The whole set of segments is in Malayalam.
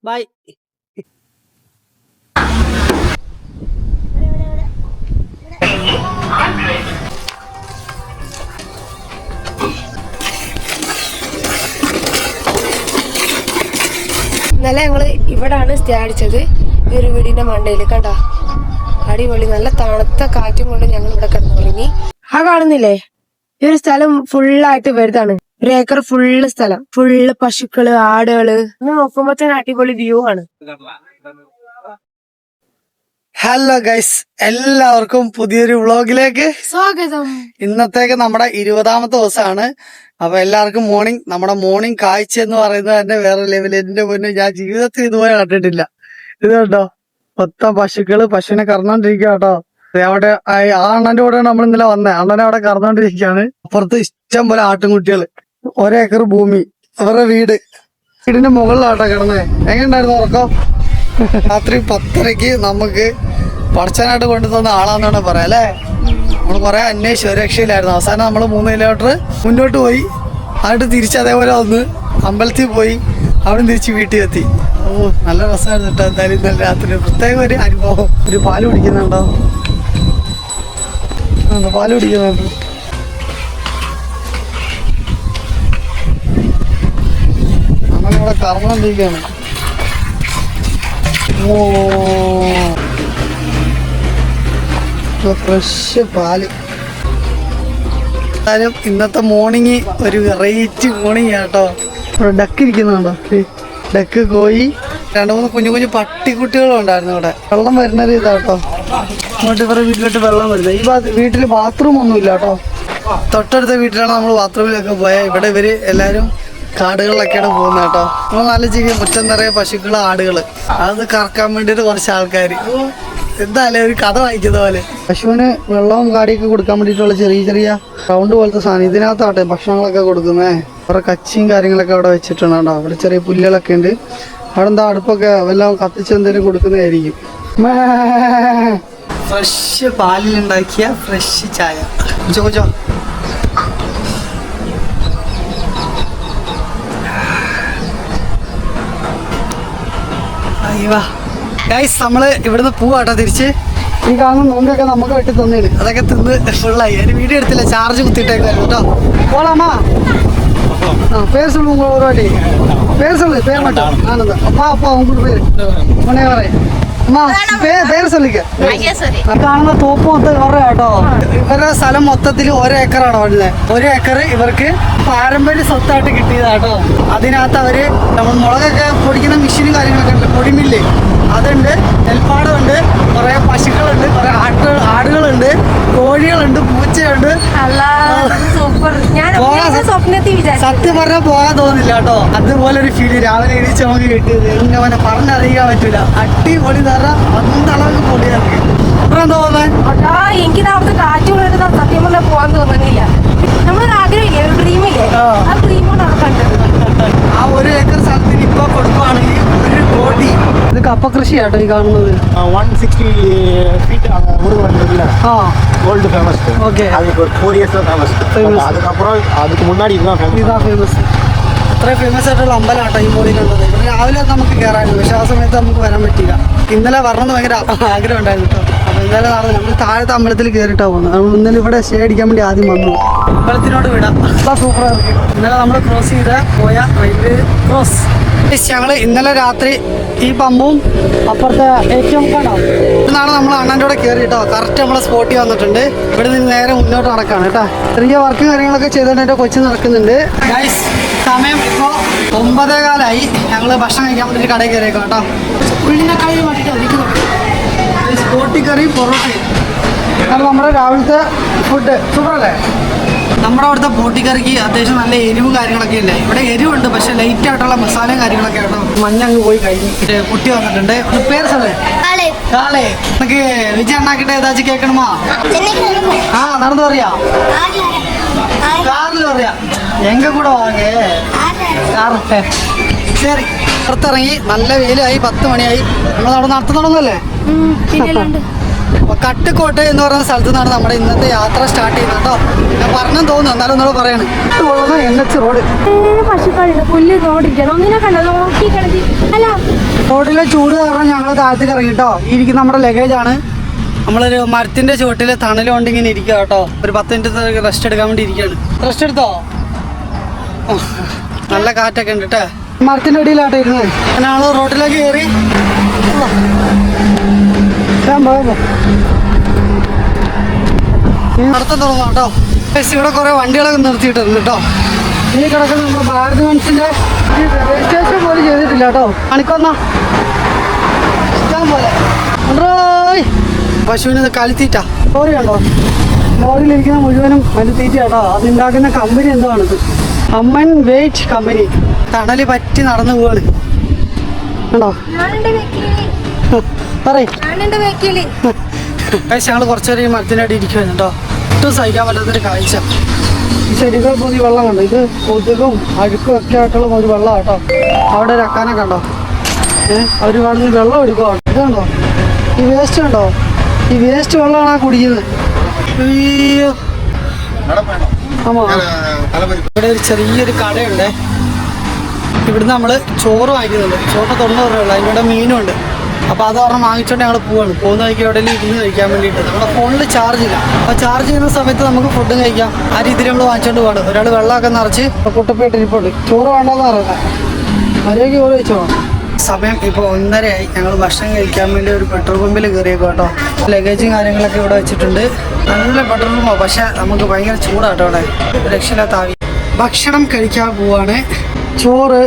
ബൈ. ഇന്നലെ ഞങ്ങള് ഇവിടാണ് സ്റ്റേ അടിച്ചത്, ഈ ഒരു വീടിന്റെ മണ്ടയില്. കണ്ടോ, അടിപൊളി, നല്ല തണുത്ത കാറ്റും കൊണ്ട് ഞങ്ങൾ ഇവിടെ കിടന്നുറങ്ങി. ആ കാണുന്നില്ലേ, ഈ ഒരു സ്ഥലം ഫുള്ളായിട്ട് വരുതാണ്. 1 ഏക്കർ ഫുള്ള് സ്ഥലം, ഫുള്ള് പശുക്കള്, ആടുകള്. ഇന്ന് നോക്കുമ്പോ തന്നെ അടിപൊളി വ്യൂ ആണ്. ഹലോ ഗൈസ്, എല്ലാവർക്കും പുതിയൊരു വ്ളോഗിലേക്ക് സ്വാഗതം. ഇന്നത്തേക്ക് നമ്മുടെ 20ാമത്തെ ദിവസമാണ്. അപ്പൊ എല്ലാവർക്കും മോർണിംഗ്. നമ്മുടെ മോർണിംഗ് കാഴ്ച എന്ന് പറയുന്നത് തന്നെ വേറെ ലെവൽ. എന്റെ മുന്നേ ഞാൻ ജീവിതത്തിൽ ഇതുപോലെ കണ്ടിട്ടില്ല. ഇത് കണ്ടോ, മൊത്തം പശുവിനെ കറന്നോണ്ടിരിക്കുക കേട്ടോ. അവിടെ ആ അണ്ണന്റെ കൂടെയാണ് നമ്മൾ ഇന്നലെ വന്നത്. അണ്ണനെ അവിടെ കറന്നോണ്ടിരിക്കുകയാണ്. അപ്പുറത്ത് ഇഷ്ടം പോലെ ആട്ടുംകുട്ടികള്, 1 ഏക്കർ ഭൂമി, അവരുടെ വീടിന്റെ മുകളിലാട്ടോ കിടന്നേ. എങ്ങനെയുണ്ടായിരുന്നു ഉറക്കം? രാത്രി 10:30 നമുക്ക് പഠിച്ചാനായിട്ട് കൊണ്ടുതന്ന ആളാന്നാണ് പറയാം അല്ലേ. നമ്മൾ കുറെ അന്വേഷിച്ചു, ഒരു രക്ഷയിലായിരുന്നു. അവസാനം നമ്മൾ 3 കിലോമീറ്റർ മുന്നോട്ട് പോയി, എന്നിട്ട് തിരിച്ച് അതേപോലെ വന്ന് അമ്പലത്തിൽ പോയി, അവിടെ തിരിച്ച് വീട്ടിൽ എത്തി. ഓ, നല്ല രസമായിരുന്നു കേട്ടോ. എന്തായാലും ഇന്നലെ രാത്രി പ്രത്യേക ഒരു അനുഭവം. ഒരു പാല് കുടിക്കുന്നുണ്ടോ? പാല് കുടിക്കുന്നുണ്ട്. നമ്മളിവിടെ കറങ്ങാണ്ടിരിക്കുകയാണ്. ഓ, ഫ്രഷ് പാല്. എന്തായാലും ഇന്നത്തെ മോർണിംഗ് ഒരു വെറൈറ്റി മോർണിംഗ് കേട്ടോ. ഡക്ക് ഇരിക്കുന്നുണ്ടോ? ഡക്ക്, കോഴി, 2-3 കുഞ്ഞു പട്ടിക്കുട്ടികളും ഉണ്ടായിരുന്നു ഇവിടെ. വെള്ളം വരുന്നൊരു ഇതാട്ടോ. അങ്ങോട്ട് ഇവരുടെ വീട്ടിലോട്ട് വെള്ളം വരുന്നത്. ഈ വീട്ടിൽ ബാത്റൂം ഒന്നും ഇല്ല കേട്ടോ. തൊട്ടടുത്ത വീട്ടിലാണ് നമ്മൾ ബാത്റൂമിലൊക്കെ പോയാൽ. ഇവിടെ ഇവര് എല്ലാരും കാടുകളിലൊക്കെയാണ് പോകുന്നത് കേട്ടോ. നമ്മൾ നല്ല ജീവിതം, മുറ്റം നിറയെ പശുക്കള്, ആടുകള്. അത് കറക്കാൻ വേണ്ടിയിട്ട് കുറച്ച് ആൾക്കാര്. എന്തായാലും ഒരു കഥ വായിക്കുന്ന പോലെ. പശുവിന് വെള്ളവും കാടിയൊക്കെ കൊടുക്കാൻ വേണ്ടിയിട്ടുള്ള ചെറിയ റൗണ്ട് പോലത്തെ സാധനം. ഇതിനകത്താട്ടെ ഭക്ഷണങ്ങളൊക്കെ കൊടുക്കുന്നേ. കുറെ കച്ചിയും കാര്യങ്ങളൊക്കെ അവിടെ വെച്ചിട്ടുണ്ട് കേട്ടോ. അവിടെ ചെറിയ പുല്ലുകളൊക്കെ ഉണ്ട്. അവിടെ എന്താ അടുപ്പൊക്കെ വല്ലതും കത്തിച്ച് എന്തെങ്കിലും കൊടുക്കുന്നതായിരിക്കും. ഫ്രഷ് പാലിലുണ്ടാക്കിയ ഫ്രഷ് ചായ. കൊച്ചോ അയ്യോ ഗൈസ്, നമ്മള് ഇവിടുന്ന് പോവാട്ടോ തിരിച്ച്. ഈ കാണുന്ന നോമ്പൊക്കെ നമുക്ക് വെട്ടി തന്നിട്ട് അതൊക്കെ തിന്ന് ഫുള്ളായി. ഒരു വീഡിയോ എടുത്തില്ല, ചാർജ് കുത്തിയിട്ടേക്കായിരുന്നു കേട്ടോ. പോലാമാ? பேர் சொல்லுங்க ஒரு வாட்டி. பேர் சொல்லு, பேர் மட்டும். ஆனந்த். அப்பா அப்பா உங்களுக்கு பேர் உடனே வரேன். അമ്മ പേര് சொல்லிக்க. കാണുന്ന തോപ്പ് മൊത്തം ഇവരുടെ കേട്ടോ. ഇവരുടെ സ്ഥലം മൊത്തത്തിൽ 1 ഏക്കറാണ് വരുന്നത്. 1 ഏക്കർ ഇവർക്ക് പാരമ്പര്യ സ്വത്തായിട്ട് കിട്ടിയതാട്ടോ. അതിനകത്ത് അവര് നമ്മൾ മുളകൊക്കെ പൊടിക്കുന്ന മെഷീനും കാര്യങ്ങളൊക്കെ ഉണ്ട്, പൊടിമില്ല് അതുണ്ട്, നെൽപ്പാടമുണ്ട്, കുറെ പശുക്കളുണ്ട്, കുറെ ആടുകളുണ്ട്, കോഴികളുണ്ട്, പൂച്ചയുണ്ട്. സത്യം പറഞ്ഞാൽ പോകാൻ തോന്നില്ല കേട്ടോ. അതുപോലെ ഒരു ഫീല് രാവിലെ എണീച്ച് നമുക്ക് കിട്ടിയത് എങ്ങനെ പറഞ്ഞറിയിക്കാൻ പറ്റൂല. അടിപൊളി തറ, അന്തളവ് പൊടിയാക്കി. എന്താ തോന്നുന്നത്? എനിക്ക് അവിടുത്തെ കാറ്റ് കൊണ്ടിട്ട് സത്യം പറഞ്ഞാൽ പോകാൻ തോന്നുന്നില്ല. നമ്മളൊരു ആഗ്രഹമില്ലേ, ഒരു ഡ്രീമില്ലേ, ആ ഡ്രീമോട് നടക്കണ്ടത്. ആ 1 ഏക്കർ സ്ഥലത്തിന് ഇപ്പൊ കൊടുക്കുവാണെങ്കിൽ 1 കോടി. ഇത് കപ്പ കൃഷിയാട്ടോ ഈ കാണുന്നത്. 160 feet ஓல்டு ஃபேமஸ். ஓகே, அதுக்கு ஒரு 4 years ஃபேமஸ். அதுக்கப்புறம் அதுக்கு முன்னாடி இதுதான் ഫേമസ്. അത്രയും ഫേമസ് ആയിട്ടുള്ള അമ്പലമാട്ടോ ഈ മോളിൽ കണ്ടത്. ഇവിടെ രാവിലെ നമുക്ക് കയറായിരുന്നു, പക്ഷെ ആ സമയത്ത് നമുക്ക് വരാൻ പറ്റില്ല. ഇന്നലെ വരണമെന്ന് ഭയങ്കര ആഗ്രഹം ഉണ്ടായിരുന്നു കേട്ടോ. അപ്പോൾ ഇന്നലെ നടന്നു. നമ്മൾ താഴത്തെ അമ്പലത്തിൽ കയറിയിട്ടാണ് പോകുന്നത്. നമ്മൾ ഇന്നലെ ഇവിടെ സ്റ്റേ അടിക്കാൻ വേണ്ടി ആദ്യം വന്നു. അമ്പലത്തിനോട് വിടാം, സൂപ്പറായിരുന്നു. ഇന്നലെ നമ്മൾ ക്രോസ് ചെയ്ത പോയ റെയിൽവേ ക്രോസ്. ഞങ്ങൾ ഇന്നലെ രാത്രി ഈ പമ്പും അപ്പുറത്തെ ഏറ്റവും കാണാം ഇന്നാണ് നമ്മൾ അണ്ണൻ്റെ കൂടെ കയറി കേട്ടോ. കറക്റ്റ് നമ്മളെ സ്പോട്ടിൽ വന്നിട്ടുണ്ട്. ഇവിടെ നിന്ന് നേരെ മുന്നോട്ട് നടക്കാണ് കേട്ടോ. ചെറിയ വർക്ക് കാര്യങ്ങളൊക്കെ ചെയ്തുകൊണ്ട് എൻ്റെ കൊച്ചു നടക്കുന്നുണ്ട്. ഗൈസ്, സമയം ഇപ്പോൾ 9:15. ഞങ്ങൾ ഭക്ഷണം കഴിക്കാൻ വേണ്ടി കടയിൽ കയറിയേക്കാം കേട്ടോ. ഉള്ളിനക്കായി വേണ്ടിയിട്ട് സ്പോട്ടി കറി, പൊറോട്ടയും. കാരണം നമ്മുടെ രാവിലത്തെ ഫുഡ് സൂപ്പറല്ലേ. നമ്മുടെ അവിടുത്തെ പോട്ടിക്കറിക്ക് അത്യാവശ്യം നല്ല എരിവും കാര്യങ്ങളൊക്കെ ഇല്ലേ. ഇവിടെ എരിവുണ്ട്, പക്ഷെ ലൈറ്റ് ആയിട്ടുള്ള മസാലയും കാര്യങ്ങളൊക്കെ ആട്ടോ. മഞ്ഞ അങ്ങ് പോയി കഴിഞ്ഞു. കുട്ടി വന്നിട്ടുണ്ട്. പേര് സല്ലേ കാളേ. നമുക്ക് വിജയ ഉണ്ടാക്കിട്ട് ഏതാச்சும் കേൾക്കണമാ? ആ, നടന്നു പറയാ, കാറിൽ പറയാ. എങ്ക കൂടെ വാങ്ങേ കാറ്. ശരി, പുറത്തിറങ്ങി. നല്ല വെയിലായി, 10 മണിയായി. നമ്മൾ അവിടെ നടത്തുന്നുണ്ടല്ലേ. അപ്പൊ കട്ടിക്കോട്ട് എന്ന് പറയുന്ന സ്ഥലത്തു നിന്നാണ് നമ്മുടെ ഇന്നത്തെ യാത്ര സ്റ്റാർട്ട് ചെയ്യുന്നത് കേട്ടോ. ഞാൻ പറഞ്ഞെന്ന് തോന്നുന്നു, എന്നാലും ഒന്നുകൂടെ പറയാണ്. NH road. പശുക്കളുണ്ട്, പുല്ല് നോടിക്കണം, ഒന്നിനെ കണ്ടോ നോക്കി കിടക്കി. അല്ല റോഡിലെ ചൂട് കാരണം ഞങ്ങൾ താഴത്തേക്ക് ഇറങ്ങി കേട്ടോ. ഈ ഇരിക്കുന്ന നമ്മുടെ ലഗേജ് ആണ്. നമ്മളൊരു മരത്തിന്റെ ചുവട്ടിൽ തണൽ കൊണ്ട് ഇങ്ങനെ ഇരിക്കുക കേട്ടോ. ഒരു 10 മിനിറ്റ് റെസ്റ്റ് എടുക്കാൻ വേണ്ടി ഇരിക്കുകയാണ്. റെസ്റ്റ് എടുത്തോ? നല്ല കാറ്റൊക്കെ ഉണ്ട് കേട്ടോ. മരത്തിന്റെ അടിയിലാട്ടോ ഇരുന്നത്. ഞങ്ങൾ റോഡിലേക്ക് കയറി നടത്താൻ തുടങ്ങാം കേട്ടോ. ഇവിടെ കുറെ വണ്ടികളൊക്കെ നിർത്തിയിട്ടുണ്ട് കേട്ടോ. ഈ കിടക്കുന്ന നമ്മുടെ ഭാരത് ബെൻസിന്റെ രജിസ്ട്രേഷൻ പോലും ചെയ്തിട്ടില്ല കേട്ടോ. കാണിക്കൊന്നാ ഇഷ്ടം പോലെ പശുവിന് കാലിത്തീറ്റ ലോറി കണ്ടോ. ലോറിയിലിരിക്കുന്ന മുഴുവനും തീറ്റ കേട്ടോ. അതുണ്ടാക്കുന്ന കമ്പനി എന്താണിത്? അമ്മൻ വെയിറ്റ് കമ്പനി. തണല് പറ്റി നടന്നു പോവാണ് കണ്ടോ. പറയ്. ഞങ്ങൾ കുറച്ചേരം ഈ മരത്തിൻ്റെ അടി ഇരിക്കുവായിരുന്നു കേട്ടോ. ഒട്ടും സഹിക്കാൻ പറ്റാത്തൊരു കാഴ്ച. ഈ ചെടികൾ പൊതി വെള്ളം കണ്ടോ. ഇത് കൊതുകും അഴുക്കും ഒക്കെ ആയിട്ടുള്ള ഒരു വെള്ളം കേട്ടോ. അവിടെ ഒരു അക്കാനെ കണ്ടോ. അവർ കാണുന്ന വെള്ളം എടുക്കുക. ഇത് കണ്ടോ, ഈ വേസ്റ്റ് കണ്ടോ. ഈ വേസ്റ്റ് വെള്ളമാണ് ആ കുടിക്കുന്നത്. അയ്യോ ആമാ. ഇവിടെ ഒരു ചെറിയൊരു കടയുണ്ട്. ഇവിടുന്ന് നമ്മൾ ചോറ് വാങ്ങിക്കുന്നുണ്ട്. ചോറിന് 90 രൂപ. അതിൻ്റെ മീനും ഉണ്ട്. അപ്പോൾ അത് പറഞ്ഞാൽ വാങ്ങിച്ചുകൊണ്ട് ഞങ്ങൾ പോവാണ്. പോകുന്ന വഴിക്ക് എവിടെയെങ്കിലും ഇരുന്ന് കഴിക്കാൻ വേണ്ടിയിട്ട്. നമ്മുടെ ഫോണിൽ ചാർജ് ഇല്ല. അപ്പോൾ ചാർജ് ചെയ്യുന്ന സമയത്ത് നമുക്ക് ഫുഡും കഴിക്കാം. ആ രീതിയിൽ നമ്മൾ വാങ്ങിച്ചുകൊണ്ട് പോവാണ്. ഒരാൾ വെള്ളമൊക്കെ നിറച്ച് കുട്ടപ്പായിട്ട് ഇരിപ്പുണ്ട്. ചോറ് വേണ്ടെന്ന് പറയുന്നത് മര്യാദയ്ക്ക് ചോറ് വെച്ചോ. സമയം ഇപ്പോൾ 1:30 ഞങ്ങൾ ഭക്ഷണം കഴിക്കാൻ വേണ്ടി ഒരു പെട്രോൾ പമ്പിൽ കയറിയേക്കും കേട്ടോ. ലഗേജും കാര്യങ്ങളൊക്കെ ഇവിടെ വെച്ചിട്ടുണ്ട്. നല്ല പെട്രോൾ പമ്പാണ്, പക്ഷെ നമുക്ക് ഭയങ്കര ചൂടാട്ടോ അവിടെ. രക്ഷയില്ലാത്ത ആവി. ഭക്ഷണം കഴിക്കാൻ പോവാണ്. ചോറ്,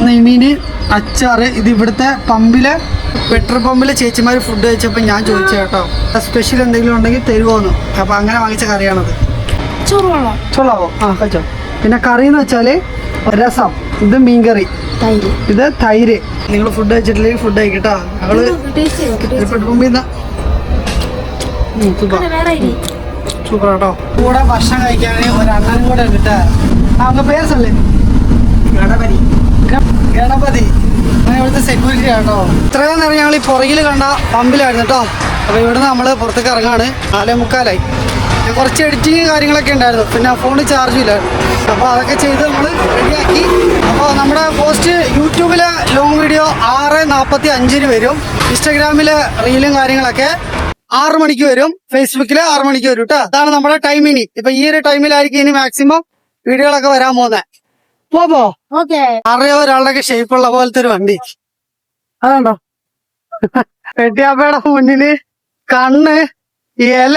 നെയ്മീന്, അച്ചാറ്. ഇത് ഇവിടുത്തെ പമ്പിലെ പെട്രോൾ പമ്പിലെ ചേച്ചിമാർ ഫുഡ് കഴിച്ചപ്പോൾ ഞാൻ ചോദിച്ചു കേട്ടോ, സ്പെഷ്യൽ എന്തെങ്കിലും ഉണ്ടെങ്കിൽ തരുമോന്ന്. അപ്പോൾ അങ്ങനെ വാങ്ങിച്ച കറിയാണത്. ചോളാവോ? ആ കഴിച്ചോ. പിന്നെ കറി എന്ന് വെച്ചാൽ രസം, ഇത് മീൻകറി, ഇത് തൈര്. നിങ്ങൾ ഫുഡ് കഴിച്ചിട്ടില്ലെങ്കിൽ ഫുഡ് കഴിക്കട്ടോ. ഞങ്ങള് പെട്രോൾ പമ്പിൽ നിന്ന് സൂപ്പർ കേട്ടോ. കൂടെ ഭക്ഷണം കഴിക്കാൻ ഒരു അണ്ണനും കൂടെ ഉണ്ട്. அவங்க பேர் சொல்லு. ഗണപതി. ഗണപതി ഇവിടുത്തെ സെക്യൂരിറ്റി ആട്ടോ. ഇത്രയും നേരം ഞങ്ങൾ ഈ പുറകിൽ കണ്ട പമ്പിലായിരുന്നു കേട്ടോ. അപ്പോൾ ഇവിടുന്ന് നമ്മൾ പുറത്തേക്ക് ഇറങ്ങാണ്. 4:45. കുറച്ച് എഡിറ്റിങ് കാര്യങ്ങളൊക്കെ ഉണ്ടായിരുന്നു. പിന്നെ ഫോണിൽ ചാർജും ഇല്ലായിരുന്നു. അപ്പോൾ അതൊക്കെ ചെയ്ത് നമ്മൾ റെഡിയാക്കി. അപ്പോൾ നമ്മുടെ പോസ്റ്റ് യൂട്യൂബിലെ ലോങ് വീഡിയോ 6:45 വരും. ഇൻസ്റ്റാഗ്രാമിലെ റീലും കാര്യങ്ങളൊക്കെ 6 മണിക്ക് വരും. ഫേസ്ബുക്കിൽ 6 മണിക്ക് വരും കേട്ടോ. അതാണ് നമ്മുടെ ടൈം. ഇനി ഇപ്പൊ ഈ ഒരു ടൈമിലായിരിക്കും ഇനി മാക്സിമം വീഡിയോകളൊക്കെ വരാൻ പോകുന്നത്. പോപ്പോ അറിയോ ഒരാളുടെ ഷേപ്പുള്ള പോലത്തെ ഒരു വണ്ടി അതുണ്ടോ. വെട്ടിയാപ്പയുടെ മുന്നില് കണ്ണ്, ഇല,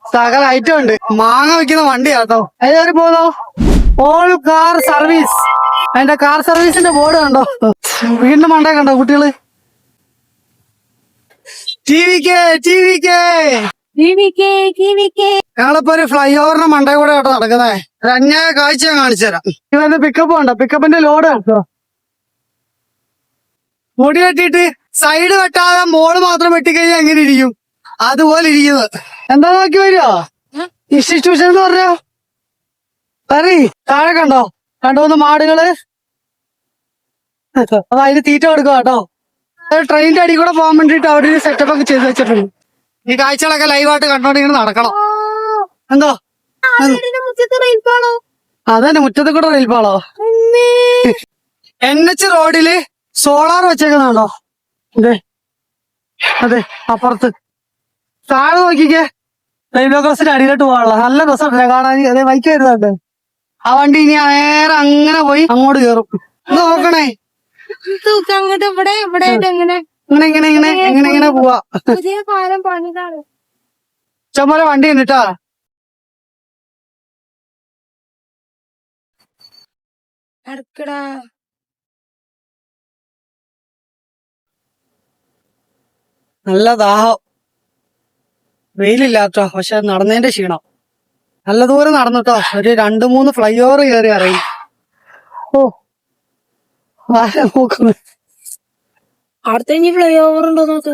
സകല ഐറ്റം ഉണ്ട്. മാങ്ങ വെക്കുന്ന വണ്ടിയാട്ടോ. അതിൽ പോന്നോ ഓൾ കാർ സർവീസ്. അതിന്റെ കാർ സർവീസിന്റെ ബോർഡ് കണ്ടോ. വീണ്ടും മണ്ടേ കണ്ടോ കുട്ടികള്. ഞങ്ങളിപ്പോ ഒരു ഫ്ലൈ ഓവറിന്റെ മണ്ടേ കൂടെ കേട്ടോ നടക്കുന്നേ. ഒരു അന്യായ കാഴ്ച ഞാൻ കാണിച്ചു തരാം. ഇവന്റെ പിക്കപ്പ് ഉണ്ടോ. പിക്കപ്പിന്റെ ലോഡ് കേട്ടോ. മുടി വെട്ടിയിട്ട് സൈഡ് വെട്ടാതെ മോള് മാത്രം വെട്ടിക്കഴിഞ്ഞാൽ എങ്ങനെ ഇരിക്കും അതുപോലെ ഇരിക്കുന്നത്. എന്താ നോക്കി വരുമോ ഇൻസ്റ്റിറ്റ്യൂഷൻ എന്ന് പറഞ്ഞോ. പറ താഴെ കണ്ടോ 2-3 മാടുകള്. അത് അതിന് തീറ്റ കൊടുക്കുക കേട്ടോ. ട്രെയിനിന്റെ അടി കൂടെ പോകാൻ വേണ്ടിട്ട് അവിടെ ഒരു സെറ്റപ്പ് ഒക്കെ ചെയ്ത് വെച്ചിട്ടുണ്ട്. ഈ കാഴ്ചകളൊക്കെ ലൈവായിട്ട് കണ്ടോണ്ട് ഇങ്ങനെ നടക്കണം. എന്തോ അതന്നെ മുറ്റത്ത് കൂടെ റെയിൽപാളോ. NH റോഡില് സോളാർ വെച്ചേക്കുന്നുണ്ടോ. അതെ അതെ അപ്പുറത്ത് താഴെ നോക്കിക്കേ. റെയിൽവേ ക്രോസിന്റെ അടിയിലോട്ട് പോകാനുള്ള നല്ല രസമല്ലേ കാണാൻ. അതെ ബൈക്ക് വരുന്നുണ്ട്. ആ വണ്ടി ഇനി നേരെ അങ്ങനെ പോയി അങ്ങോട്ട് കയറും. ഇത് നോക്കണേ അങ്ങോട്ട് ഇവിടെ ഇവിടെ എങ്ങനെ ഇങ്ങനെ ഇങ്ങനെ ഇങ്ങനെ എങ്ങനെ ഇങ്ങനെ പോവാ. പുതിയ പാലം പണിതാണ്. ഇഷ്ടംപോലെ വണ്ടി ഉണ്ട് കേട്ടാ. നല്ല ദാഹം. വെയിലില്ലാട്ടോ, പക്ഷെ നടന്നതിന്റെ ക്ഷീണം. നല്ല ദൂരം നടന്നുട്ടോ. ഒരു 2-3 ഫ്ലൈ ഓവർ കയറി ഇറങ്ങി. ഓ നോക്കുന്നു. അടുത്ത ഫ്ലൈ ഓവർ ഉണ്ടോ നോക്ക്.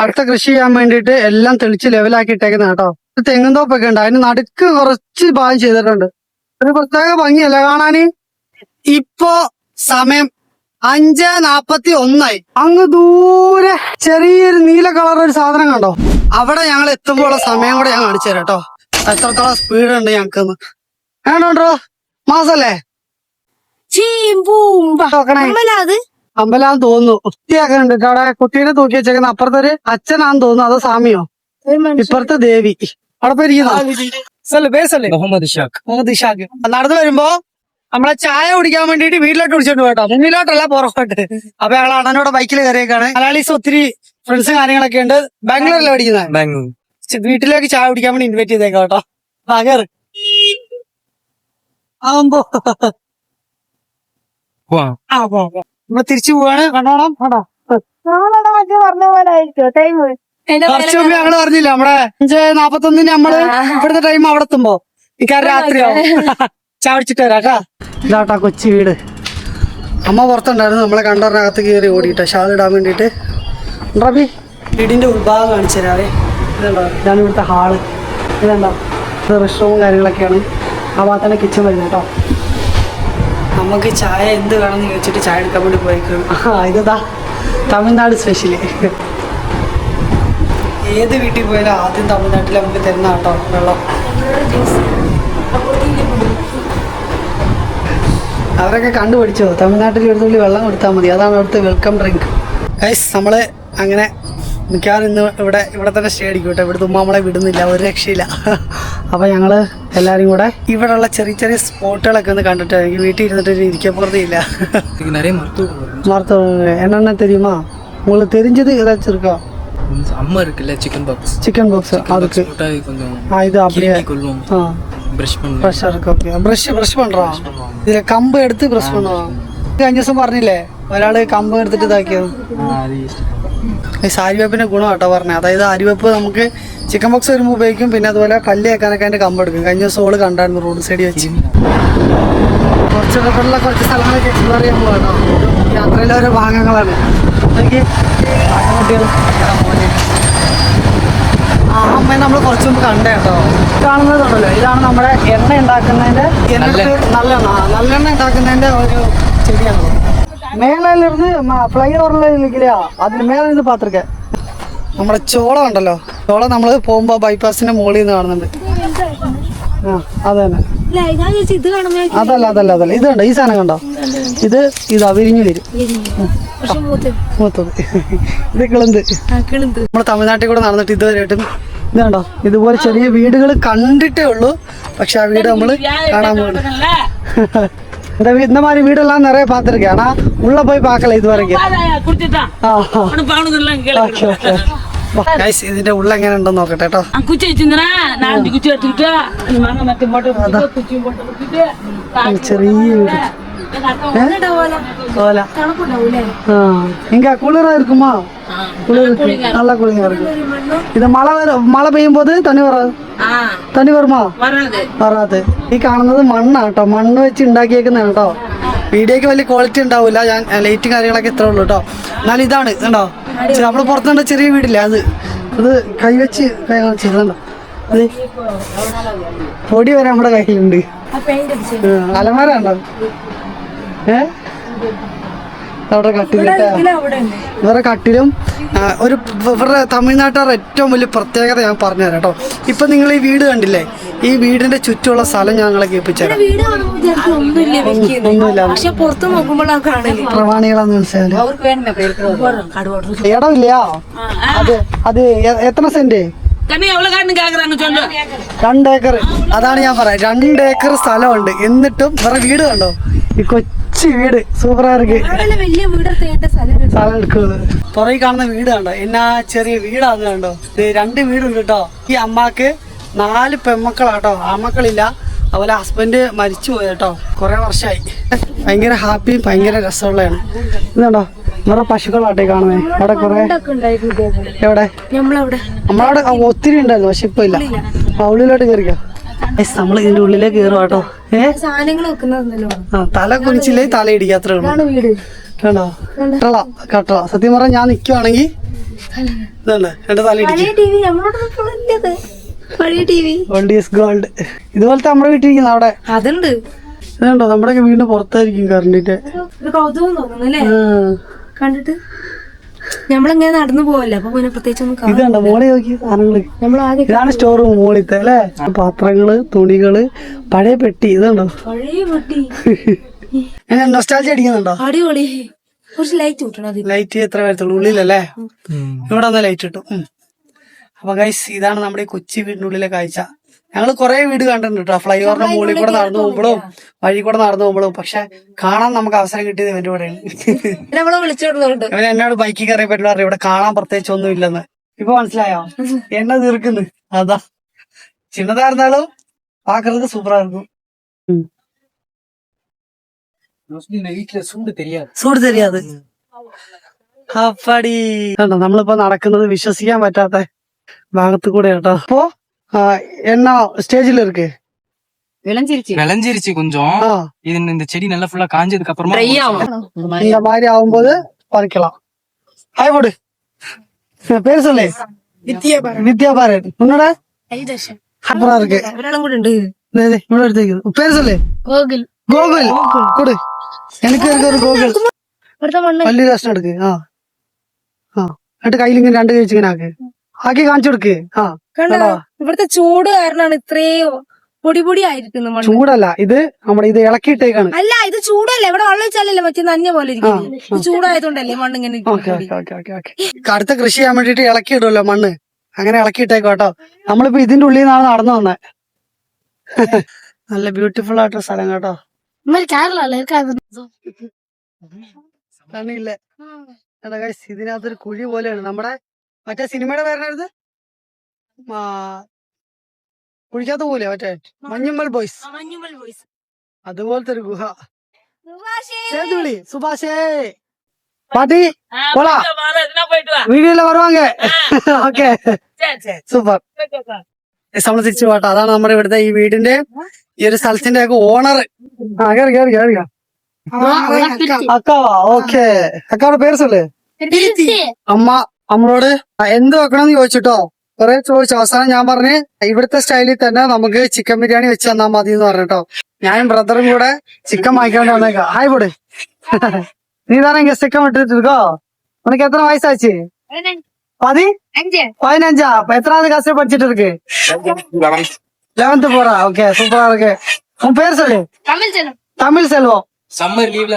അടുത്ത കൃഷി ചെയ്യാൻ വേണ്ടിട്ട് എല്ലാം തെളിച്ച് ലെവലാക്കി ഇട്ടേക്കുന്ന കേട്ടോ. തെങ്ങും തോപ്പൊക്കെ ഉണ്ട്. അതിന് നടുക്ക് കുറച്ച് ഭാഗം ചെയ്തിട്ടുണ്ട്. ഒരു പ്രത്യേക ഭംഗിയല്ല കാണാന്. ഇപ്പോ സമയം 5:41 അങ്ങ് ദൂരെ ചെറിയൊരു നീല കളർ ഒരു സാധനം കണ്ടോ? അവിടെ ഞങ്ങൾ എത്തുമ്പോഴുള്ള സമയം കൂടെ ഞാൻ കാണിച്ചു തരാം കേട്ടോ. എത്രത്തോളം സ്പീഡ് ഉണ്ട് ഞങ്ങൾക്കെന്ന്. വേണ്ടോ മാസല്ലേ അമ്പലാന്ന് തോന്നുന്നു. കുട്ടിയാക്കുന്നുണ്ട് കേട്ടോ. അവിടെ കുട്ടീനെ തൂക്കി വെച്ചേക്കുന്ന അപ്പുറത്തൊരു അച്ഛനാന്ന് തോന്നുന്നു. അതോ സ്വാമിയോ? ഇപ്പുറത്തെ ദേവി. അവിടെ പോയിരിക്കുന്നു മുഹമ്മദ് ഇഷാഖ്. നടന്നു വരുമ്പോ നമ്മളെ ചായ കുടിക്കാൻ വേണ്ടിട്ട് വീട്ടിലോട്ട് വിളിച്ചോണ്ട് പോട്ടോ. മുന്നിലോട്ടല്ല പുറകോട്ട്. അപ്പൊ ഞങ്ങൾ അണ്ണനോടെ ബൈക്കിൽ കയറിയേക്കാണ്. മലയാളീസ് ഒത്തിരി ഫ്രണ്ട്സും കാര്യങ്ങളൊക്കെ ഉണ്ട്. ബാംഗ്ലൂരിലെ പഠിക്കുന്നത്. വീട്ടിലേക്ക് ചായ കുടിക്കാൻ വേണ്ടി ഇൻവൈറ്റ് ചെയ്തേക്കാം കേട്ടോ. കയറ് ആവുമ്പോ നമ്മള് തിരിച്ചു പോവാണ്. കണ്ടോണം കേട്ടോ. കുറച്ചു മുമ്പ് ഞങ്ങള് പറഞ്ഞില്ല നമ്മുടെ 5:41 നമ്മള് ഇവിടുത്തെ ടൈം അവിടെ എത്തുമ്പോ ഇക്കാര്യം രാത്രിയാവും. ചാടിച്ചിട്ട് വരാം കേട്ടാ. ഇതാട്ടാ കൊച്ചു വീട്. അമ്മ പുറത്തുണ്ടായിരുന്നു. നമ്മളെ കണ്ടറിനകത്ത് കയറി ഓടിയിട്ടാ ഷാൾ ഇടാൻ വേണ്ടിട്ട്. റബി വീടിന്റെ ഉൾഭാഗം കാണിച്ചു തരാവേ. ഇതുണ്ടോ? ഇതാണ് ഇവിടുത്തെ ഹാള്. ഇതുണ്ടോ? ഇത് റെസ്റ്റോറും കാര്യങ്ങളൊക്കെയാണ്. ആ ഭാഗത്താണ് കിച്ചൺ വരുന്നത് കേട്ടോ. നമുക്ക് ചായ എന്ത് വേണമെന്ന് ചോദിച്ചിട്ട് ചായ എടുക്കാൻ വേണ്ടി പോയേക്കും. ഇതാ തമിഴ്നാട് സ്പെഷ്യല്. ഏത് വീട്ടിൽ പോയാലും ആദ്യം തമിഴ്നാട്ടിൽ നമുക്ക് തരുന്ന കേട്ടോ വെള്ളം. അവരൊക്കെ കണ്ടുപിടിച്ചോ തമിഴ്നാട്ടിൽ ഒരു തുള്ളി വെള്ളം കൊടുത്താൽ മതി. അതാണ് അവിടുത്തെ വെൽക്കം ഡ്രിങ്ക്. ഗൈസ് നമ്മള് അങ്ങനെ മിക്കവാറും ഇന്ന് ഇവിടെ തന്നെ സ്റ്റേ അടിക്കും കേട്ടോ. ഇവിടുത്തെ ഉമ്മ നമ്മളെ വിടുന്നില്ല, ഒരു രക്ഷയില്ല. അപ്പൊ ഞങ്ങള് എല്ലാരും കൂടെ ഇവിടെയുള്ള ചെറിയ ചെറിയ സ്പോട്ടുകളൊക്കെ ഒന്ന് കണ്ടിട്ട് എനിക്ക് വീട്ടിൽ ഇരുന്നിട്ട് ഇരിക്കപ്പുറത്തില്ല. என்னென்ன தெரியுமா உங்களுக்கு தெரிஞ்சது ஏதாச்சும் இருக்கா? அம்மா இருக்குல்ல சிக்கன் பாக்ஸ் அதுக்கு கொஞ்சம் இது அப்படியே கொள்வோம். ബ്രഷ് ഇருக்கு. ഓക്കെ ബ്രഷ് പண்றா. ഇതിലെ കമ്പ് എടുത്ത് ബ്രഷ് பண்ணுவாங்க. കഴിഞ്ഞ ദിവസം പറഞ്ഞില്ലേ ഒരാള് കമ്പ് എടുത്തിട്ട് ഇതാക്കിയത്. ഈ ആര്യവേപ്പിന്റെ ഗുണം കേട്ടോ പറഞ്ഞത്. അതായത് ആര്യവേപ്പ് നമുക്ക് ചിക്കൻ ബോക്സ് വരുമ്പോൾ ഉപയോഗിക്കും. പിന്നെ അതുപോലെ പല്ല് വെക്കാനൊക്കെ അതിന്റെ കമ്പ് എടുക്കും. കഴിഞ്ഞ ദിവസം ഓള് കണ്ടായിരുന്നു റോഡ് സൈഡിൽ വെച്ച്. കുറച്ച് സ്ഥലങ്ങളൊക്കെ എക്സ്പ്ലോർ ചെയ്യാൻ പോകാം കേട്ടോ. യാത്രയിലെ ഓരോ ഭാഗങ്ങളാണ്. ആ അമ്മയെ നമ്മൾ കുറച്ച് മുമ്പ് കണ്ടേ കേട്ടോ. കാണുന്നതുണ്ടല്ലോ ഇതാണ് നമ്മുടെ എണ്ണ ഉണ്ടാക്കുന്നതിന്റെ നല്ലെണ്ണ ഉണ്ടാക്കുന്നതിന്റെ ഒരു ചെടിയാണ്. മേലിരുന്ന് ഫ്ലൈ ഓറിലിരിക്കില്ല അതിന് മേലെ നിന്ന് പാത്തിരിക്കേ. നമ്മുടെ ചോളം ഉണ്ടല്ലോ, ചോളം നമ്മൾ പോകുമ്പോ ബൈപ്പാസിന്റെ മുകളിൽ നിന്ന് കാണുന്നുണ്ട്. ആ അത് തന്നെ. അതല്ല ഇത് കണ്ടോ, ഈ സാധനം കണ്ടോ? ഇതാ വിരിഞ്ഞു വരും. മൂത്തത് ഇത് കിളുന്ത്. നമ്മള് തമിഴ്നാട്ടിൽ കൂടെ നടന്നിട്ട് ഇതുവരെയായിട്ടും ഇത് കണ്ടോ ഇതുപോലെ ചെറിയ വീടുകൾ കണ്ടിട്ടേ ഉള്ളൂ. പക്ഷെ ആ വീട് നമ്മള് കാണാൻ പോകുന്നു. இந்த மாதிரி வீடெல்லாம் நிறைய பாத்துருக்கேன். ஆனா உள்ள போய் பார்க்கல இது வரைக்கும். ഇതിന്റെ ഉള്ള എങ്ങനെ ഉണ്ടെന്ന് നോക്കട്ടെ കേട്ടോ. ചെറിയ വീട് இங்க குளிரா இருக்குமா? குளிர் நல்ல குளிரா இருக்கு. இது മഴ പെയ്യുമ്പോൾ തനി വരുമോ? വരാതെ. ഈ കാണുന്നത് മണ്ണാണ് കേട്ടോ. മണ്ണ് വെച്ച് ഉണ്ടാക്കിയേക്കുന്നതാണ് കേട്ടോ. വീഡിയോക്ക് വലിയ ക്വാളിറ്റി ഉണ്ടാവില്ല. ഞാൻ ലൈറ്റും കാര്യങ്ങളൊക്കെ ഇത്രേ ഉള്ളൂ കേട്ടോ. എന്നാലും ഇതാണ് കണ്ടോ നമ്മള് പുറത്തുണ്ട് ചെറിയ വീടില്ലേ അത് കൈവച്ച് ചെയ്തോ. അത് പൊടി വരെ നമ്മുടെ കയ്യിലുണ്ട്. അലമാര ഉണ്ടോ? അവിടെ കട്ടിലിട്ട് ഇവരുടെ കട്ടിലും ഇവരുടെ തമിഴ്നാട്ടുകാരുടെ ഏറ്റവും വലിയ പ്രത്യേകത ഞാൻ പറഞ്ഞുതരാം കേട്ടോ. ഇപ്പൊ നിങ്ങൾ ഈ വീട് കണ്ടില്ലേ, ഈ വീടിന്റെ ചുറ്റുമുള്ള സ്ഥലം ഞങ്ങളെ കേൾപ്പിച്ചുതരാം. പ്രവാണികളാന്ന് മനസ്സിലായി. ഇടമില്ല. അത് എത്ര സെന്റ്? 2 ഏക്കർ. അതാണ് ഞാൻ പറയാം, 2 ഏക്കർ സ്ഥലമുണ്ട്. എന്നിട്ടും വേറെ വീട് കണ്ടോ, ഈ കൊച്ചു വീട് സൂപ്പറാ ഇருக்கு. സ്ഥലം എടുക്കുന്നത് പുറകെ കാണുന്ന വീട് കണ്ടോ, എന്നാ ചെറിയ വീടാന്ന് കണ്ടോ. 2 വീടുണ്ട് കേട്ടോ. ഈ അമ്മക്ക് 4 പെൺമക്കളാട്ടോ, ആൺമക്കളില്ല. അതുപോലെ ഹസ്ബൻഡ് മരിച്ചു പോയി കേട്ടോ, കുറെ വർഷമായി. ഭയങ്കര ഹാപ്പിയും ഭയങ്കര രസമുള്ളതാണ്. ഇതുണ്ടോ വേറെ പശുക്കളാട്ടെ കാണുന്നേ. അവിടെ കുറെ എവിടെ നമ്മളവിടെ ഒത്തിരി ഉണ്ടായിരുന്നു, പക്ഷെ ഇപ്പൊ ഇല്ല. ഉള്ളിലോട്ട് കയറിക്കോ. നമ്മൾ ഇതിന്റെ ഉള്ളിലേക്ക് കയറും കേട്ടോ. തല കുനിച്ചില്ലേ തല ഇടിക്കാത്രേ ഉള്ളൂ. കണ്ടോ കട്ടള. സത്യം പറഞ്ഞാൽ ഞാൻ നിക്കുവാണെങ്കിൽ ഇതുണ്ട് എന്റെ തല ഇടിക്കും. Old is gold. ഇതുപോലത്തെ നമ്മുടെ വീട്ടിലിരിക്കുന്ന അവിടെ അതുണ്ട്. ഇതുണ്ടോ നമ്മുടെയൊക്കെ വീടിന്റെ പുറത്തായിരിക്കും കറണ്ടിന്റെ. ഒരു കൗതുകം തോന്നുന്നു അല്ലേ കണ്ടിട്ട്. നമ്മളിങ്ങനെ നടന്നു പോവല്ലേ, അപ്പൊ പിന്നെ പ്രത്യേകിച്ച് ഇതുണ്ടോ മോളെ നോക്കി സാധനങ്ങള്. നമ്മൾ ആദ്യം ഇതാണ് സ്റ്റോർ റൂം മോളിത്തെ അല്ലേ. പാത്രങ്ങള്, തുണികള്, പഴയ പെട്ടി. ഇതുണ്ടോ പഴയ പെട്ടി. നൊസ്റ്റാൾജി അടിക്കുന്നുണ്ടോ? അടിപൊളി. കുറച്ച് ലൈറ്റ് കിട്ടണം അതിൽ. ലൈറ്റ് എത്ര വരത്തുള്ളൂ ഉള്ളിലല്ലേ? ഇവിടെ വന്ന ലൈറ്റ് കിട്ടും. അപ്പൊ ഗൈസ് ഇതാണ് നമ്മുടെ ഈ കൊച്ചി വീടിനുള്ളിലെ കാഴ്ച. ഞങ്ങള് കുറെ വീട് കണ്ടിട്ടുണ്ട് കേട്ടോ, ഫ്ലൈ ഓവറിന്റെ മുകളിൽ കൂടെ നടന്നു പോകുമ്പോഴും വഴി കൂടെ നടന്നു പോകുമ്പോഴും. പക്ഷെ കാണാൻ നമുക്ക് അവസരം കിട്ടിയത് ഇവന്റെ കൂടെയാണ്. നമ്മളെ വിളിച്ചോടുന്നുണ്ട്. അവൻ എന്നോട് ബൈക്കിൽ കയറിയ പറ്റി പറഞ്ഞു ഇവിടെ കാണാൻ പ്രത്യേകിച്ച് ഒന്നും ഇല്ലെന്ന്. ഇപ്പൊ മനസ്സിലായോ? എണ്ണ തീർക്കുന്നു. അതാ ചിന്നതായിരുന്നാലും പാക്കുന്നത് സൂപ്പറായിരിക്കും. സൂട് തരിയാത് അപ്പടി. നമ്മളിപ്പോ നടക്കുന്നത് വിശ്വസിക്കാൻ പറ്റാത്ത ഭാഗത്ത് കൂടെ കേട്ടോ. അപ്പോ என்ன ஸ்டேஜ்ல இருக்கு? விளைஞ்சிருச்சு கொஞ்சம். இது இந்த செடி நல்லா ஃபுல்லா காஞ்சதுக்கு அப்புறமா இந்த மாதிரி ஆகும்போது பறிக்கலாம். ஹாய் போடு. பேர் சொல்லு. வித்யா பாரத். உன்னோட சூப்பரா இருக்கு. இவ்வளவு எடுத்து பேர் சொல்லு. கோகுல். கொடு. எனக்கு இருக்க ஒரு கோகுல். പല്ലി കഷ്ണം എടുക്ക്. എന്നിട്ട് കയ്യിൽ ഇങ്ങനെ രണ്ട് കഴിച്ചിങ്ങനെ ആക്കി കാണിച്ചു കൊടുക്ക്. ഇവിടുത്തെ ചൂട് കാരണമാണ് ഇത്രയും പൊടി ആയിരിക്കുന്നു. ചൂടല്ല ഇത്, നമ്മുടെ ഇത് ഇളക്കിയിട്ടേക്കാണ്. അല്ല ഇത് ചൂടല്ല, ഇവിടെ വെള്ളം വെച്ചാലല്ലേ മറ്റേ നഞ്ഞ പോലെ ഇരിക്കും. ചൂടായതുകൊണ്ടല്ലേ മണ്ണ് ഇങ്ങനെ. അടുത്ത കൃഷി ചെയ്യാൻ വേണ്ടിട്ട് ഇളക്കിയിടുമല്ലോ മണ്ണ്, അങ്ങനെ ഇളക്കിയിട്ടേക്കോ കേട്ടോ. നമ്മളിപ്പോ ഇതിന്റെ ഉള്ളിൽ നിന്നാണ് നടന്നു വന്നേ. നല്ല ബ്യൂട്ടിഫുൾ ആയിട്ടൊരു സ്ഥലം കേട്ടോ. തണ്ണിയില്ലേ ഇതിനകത്തൊരു കുഴി പോലെയാണ്. നമ്മുടെ മറ്റേ സിനിമയുടെ പേരായിരുന്നു കുഴിക്കാത്ത പോലെ മറ്റേ മഞ്ഞുമ്മൽ ബോയ്സ്, അതുപോലത്തെ ഒരു ഗുഹ. വിളി സുഭാഷേ പാട്ടി പോലാ വീഡിയോയില് വരുവാങ്ക. Okay super. നമ്മള് തിരിച്ചു പോട്ടോ. അതാണ് നമ്മുടെ ഇവിടുത്തെ ഈ വീടിന്റെ ഈ ഒരു സ്ഥലത്തിന്റെ ഒക്കെ ഓണർ. അക്കാവാ. ഓക്കെ അക്കാവിടെ പേര് സൊല്ലേ. അമ്മയോട് എന്ത് വെക്കണമെന്ന് ചോദിച്ചിട്ടോ, കുറെ ചോദിച്ചു. അവസാനം ഞാൻ പറഞ്ഞ് ഇവിടുത്തെ സ്റ്റൈലിൽ തന്നെ നമുക്ക് ചിക്കൻ ബിരിയാണി വെച്ച് തന്നാ മതി എന്ന് പറഞ്ഞിട്ടോ. ഞാനും ബ്രദറും കൂടെ ചിക്കൻ വാങ്ങിക്കാണ്ട് വന്നേക്കാം. ഹായ് പോട്. നീ താനെ ചിക്കൻ വിട്ടിട്ടിരിക്കോ? ഉനക്ക് എത്ര വയസ്സാச்சு? 15. എത്രാவது ക്ലാസ്സിൽ പഠിച്ചിട്ട് இருக்கு? 11th போறா. ஓகே சூப்பரா இருக்கு. உன் பேர் சொல்லு. தமிழ் செல்வம். சம்மர் லீவ்ல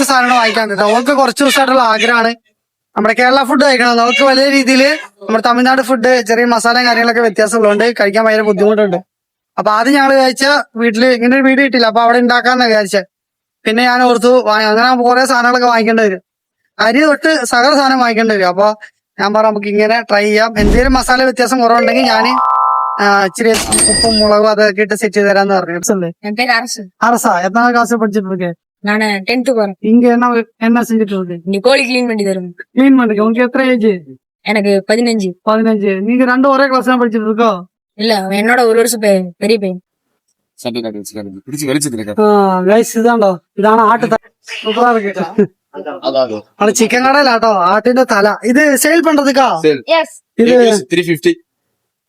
സാധനം വാങ്ങിക്കാൻ കിട്ടും. അവൾക്ക് കുറച്ച് ദിവസമായിട്ടുള്ള ആഗ്രഹമാണ് നമ്മുടെ കേരള ഫുഡ് കഴിക്കണം. നമുക്ക് വലിയ രീതിയിൽ നമ്മുടെ തമിഴ്നാട് ഫുഡ് ചെറിയ മസാലയും കാര്യങ്ങളൊക്കെ വ്യത്യാസമുള്ളതുകൊണ്ട് കഴിക്കാൻ ഭയങ്കര ബുദ്ധിമുട്ടുണ്ട്. അപ്പൊ ആദ്യം ഞങ്ങൾ വിചാരിച്ച വീട്ടില് ഇങ്ങനെ ഒരു വീട് കിട്ടില്ല, അപ്പൊ അവിടെ ഉണ്ടാക്കാന്ന് വിചാരിച്ചത്. പിന്നെ ഞാൻ ഓർത്തു അങ്ങനെ കുറെ സാധനങ്ങളൊക്കെ വാങ്ങിക്കേണ്ടി വരും, അരി തൊട്ട് സകല സാധനം വാങ്ങിക്കേണ്ടി വരും. അപ്പൊ ഞാൻ പറഞ്ഞു നമുക്ക് ഇങ്ങനെ ട്രൈ ചെയ്യാം, എന്തെങ്കിലും മസാല വ്യത്യാസം കുറവുണ്ടെങ്കിൽ ഞാൻ ഇച്ചിരി ഉപ്പും മുളകും അതൊക്കെ ഇട്ട് സെറ്റ് ചെയ്ത് തരാന്ന് പറഞ്ഞു. அரசா எத்தனை காசு படிச்சிட்டு இருக்கு? நான் 10th போறேன். இங்க என்ன செஞ்சுட்டு இருக்கு? நீ கோழி கிளீன் பண்ணி தரும். கிளீன் பண்ணுங்க. உங்களுக்கு எத்தனை ஏஜ்? எனக்கு 15. 15. நீங்க ரெண்டு ஒரே கிளாஸ் தான் படிச்சிட்டு இருக்கோ? இல்ல என்னோட ஒரு வருஷம் பெரிய பையன். ഇതാണ്ടോ, ഇതാണ് ആട്ട്. സൂപ്പറാ ഇருக்கு. ആണ് ചിക്കൻ കടയിലാട്ടോ ആട്ടിന്റെ തല. ഇത് സെയിൽ പண்றதுக்கா? ഇത് 350.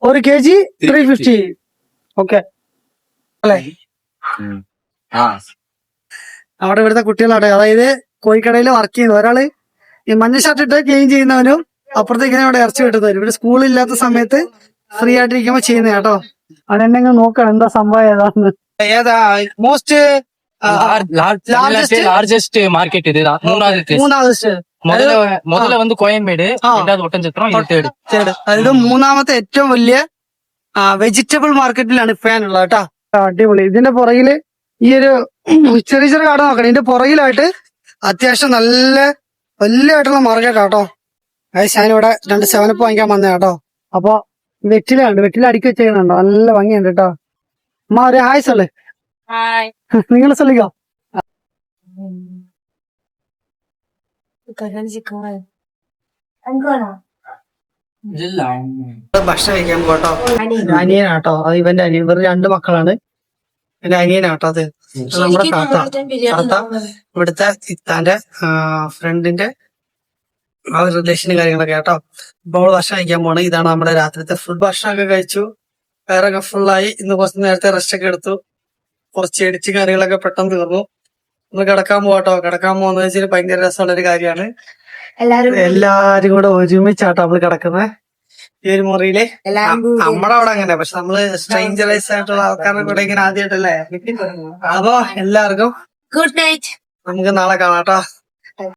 1 kg 350. ഓക്കെ അല്ലേ? അവിടെ ഇവിടുത്തെ കുട്ടികളാട്ടെ, അതായത് കോഴിക്കടയിൽ വർക്ക് ചെയ്യുന്ന ഒരാള് ഈ മഞ്ഞ ഷർട്ട് ഇട്ട് ക്ലീൻ ചെയ്യുന്നവനും അപ്പുറത്തേക്കിനെ ഇവിടെ ഇറച്ചി കിട്ടുന്നവരും. ഇവിടെ സ്കൂളില്ലാത്ത സമയത്ത് ഫ്രീ ആയിട്ടിരിക്കുമ്പോ ചെയ്യുന്ന കേട്ടോ. അതെന്നെ നോക്കണം എന്താ സംഭവം ഏതാന്ന്. ഏതാ മോസ്റ്റ് லார்ஜஸ்ட் மார்க்கெட் இது. മൂന്നാമത്തെ முதல்ல வந்து கோயம்பேடு, ரெண்டாவது ஒட்டஞ்சத்திரம், இது தேர்ட். അതായത് മൂന്നാമത്തെ ഏറ്റവും വലിയ വെജിറ്റബിൾ മാർക്കറ്റിലാണ് ഇപ്പൊ ഞാനുള്ളത് കേട്ടോ. അടിപൊളി. ഇതിന്റെ പുറകില് ഈ ഒരു ചെറിയ ചെറിയ കട നോക്കണം. ഇതിന്റെ പുറകിലായിട്ട് അത്യാവശ്യം നല്ല വലിയതായിട്ടുള്ള മാർക്കറ്റ് കേട്ടോ. ഞാനിവിടെ 2 7up വാങ്ങിക്കാൻ വന്നേ കേട്ടോ. അപ്പൊ വെറ്റിലുണ്ട്, വെറ്റില അടുക്കി വെച്ചേക്കുന്നുണ്ടോ, നല്ല ഭംഗിയുണ്ട് കേട്ടോ. അമ്മ ഒരു ഹായ് സൊല്ല്. നിങ്ങൾ സൊല്ലിക്കോ. ഭക്ഷണം കഴിക്കാൻ പോട്ടോ. അനിയനാട്ടോ, അത് ഇവന്റെ അനിയൻ. ഇവർ 2 മക്കളാണ്. എന്റെ അനിയനാട്ടോ അത്. നമ്മുടെ താത്ത ഇവിടുത്തെ ഇത്താന്റെ ഫ്രണ്ടിന്റെ ആ റിലേഷനും കാര്യങ്ങളൊക്കെ കേട്ടോ. ഇപ്പോൾ ഭക്ഷണം കഴിക്കാൻ പോണേ. ഇതാണ് നമ്മുടെ രാത്രിത്തെ ഫുഡ്. ഭക്ഷണമൊക്കെ കഴിച്ചു. വയറൊക്കെ ഫുള്ളായി. ഇന്ന് കുറച്ച് നേരത്തെ റെസ്റ്റ് ഒക്കെ എടുത്തു. കുറച്ച് എഡിച്ച് കാര്യങ്ങളൊക്കെ പെട്ടെന്ന് തീർന്നു. നമ്മൾ കിടക്കാൻ പോവാട്ടോ. കിടക്കാൻ പോകുന്നത് വെച്ചാൽ ഭയങ്കര രസമുള്ള ഒരു കാര്യമാണ്. എല്ലാരും കൂടെ ഒരുമിച്ചാട്ടോ നമ്മള് കിടക്കുന്നത് ഈ ഒരു മുറിയില്. നമ്മുടെ അവിടെ അങ്ങനെ, പക്ഷെ നമ്മള് സ്ട്രേഞ്ചറൈസ് ആയിട്ടുള്ള ആൾക്കാരുടെ കൂടെ ഇങ്ങനെ ആദ്യമായിട്ടല്ലേ. അപ്പൊ എല്ലാവർക്കും ഗുഡ് നൈറ്റ്. നമുക്ക് നാളെ കാണാട്ടോ.